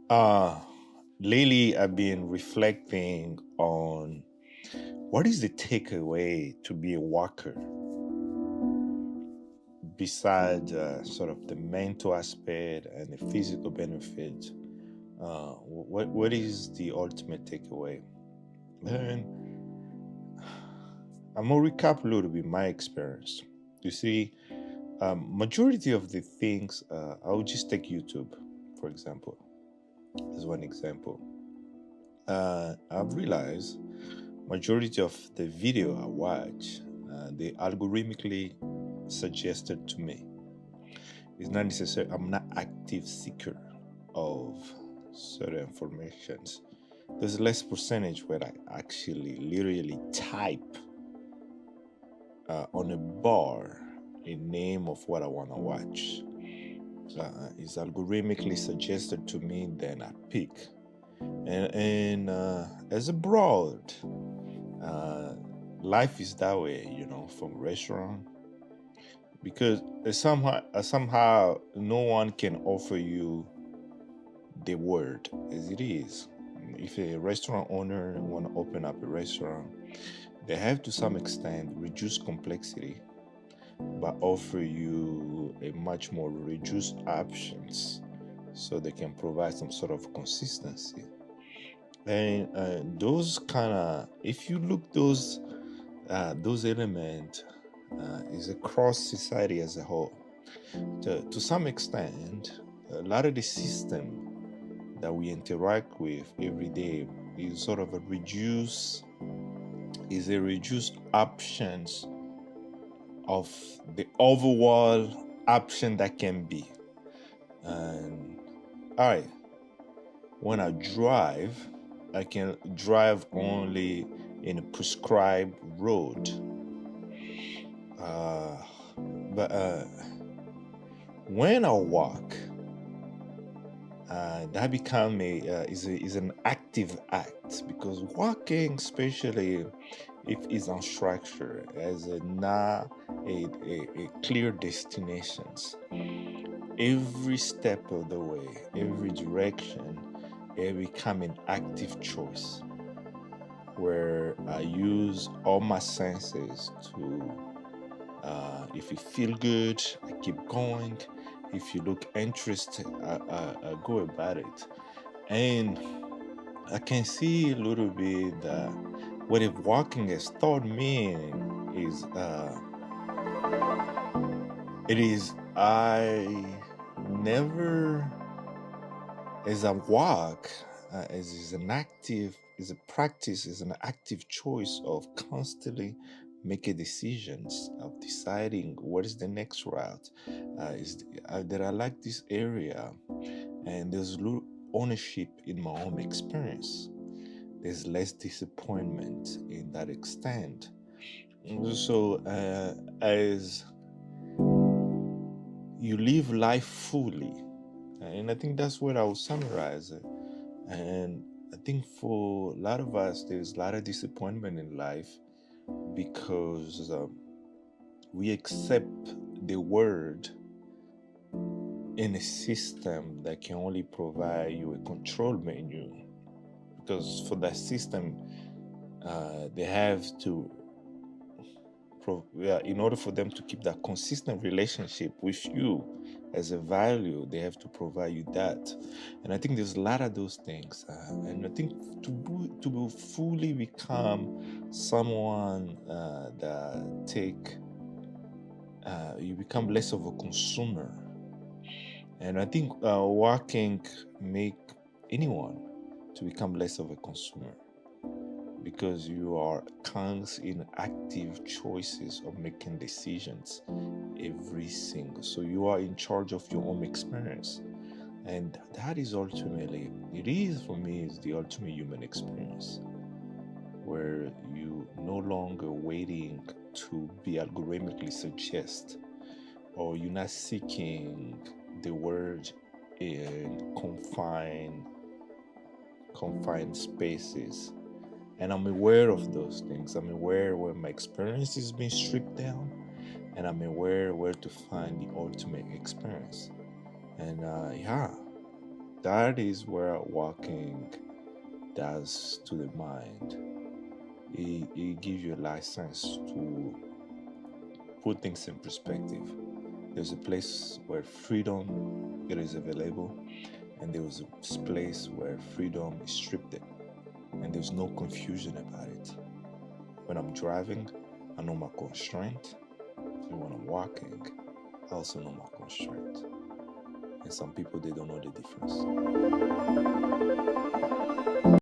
Uh, Lately, I've been reflecting on what is the takeaway to be a walker besides sort of the mental aspect and the physical benefit. What is the ultimate takeaway? And I'm gonna recap a little bit my experience. You see, majority of the things, I would just take YouTube, for example, as one example. I've realized majority of the video I watch, they algorithmically suggested to me. It's not necessary. I'm not active seeker of certain informations. There's less percentage where I actually literally type on a bar a name of what I want to watch. It's algorithmically suggested to me, then I pick. And as a broad, uh, life is that way, from restaurant because somehow no one can offer you the word as it is. If a restaurant owner want to open up a restaurant, they have to some extent reduce complexity but offer you a much more reduced options so they can provide some sort of consistency. And those kind of, if you look those elements is across society as a whole. To some extent, a lot of the system that we interact with every day is sort of a reduced options of the overall option that can be. And all right, when I drive, I can drive only in a prescribed road. Uh, but when I walk, that become is an active act because walking, especially if it's unstructured, as a not a clear destinations. Every step of the way, every direction, it become an active choice where I use all my senses to. If you feel good, I keep going. If you look interested, I go about it. And I can see a little bit that what if walking has taught me is it is I never as I walk as is an active is a practice is an active choice of constantly making decisions of deciding what is the next route that I like this area and there's little ownership in my own experience. There's less disappointment in that extent. So, as you live life fully, and I think that's what I would summarize it. And I think for a lot of us, there's a lot of disappointment in life because we accept the word in a system that can only provide you a control menu. Because for that system, they have to yeah, in order for them to keep that consistent relationship with you as a value, they have to provide you that. And I think there's a lot of those things. And I think to fully become someone that you become less of a consumer. And I think working make anyone to become less of a consumer because you are constant in active choices of making decisions every single. So you are in charge of your own experience. And that is ultimately, it is for me, is the ultimate human experience where you no longer waiting to be algorithmically suggest or you're not seeking the word in confined spaces. And I'm aware of those things. I'm aware where my experience is being stripped down, and I'm aware where to find the ultimate experience. And yeah, That is where walking does to the mind. It gives you a license to put things in perspective. There's a place where freedom it is available, and there's a place where freedom is stripped, and there's no confusion about it. When I'm driving, I know my constraint, and when I'm walking, I also know my constraint. And some people they don't know the difference.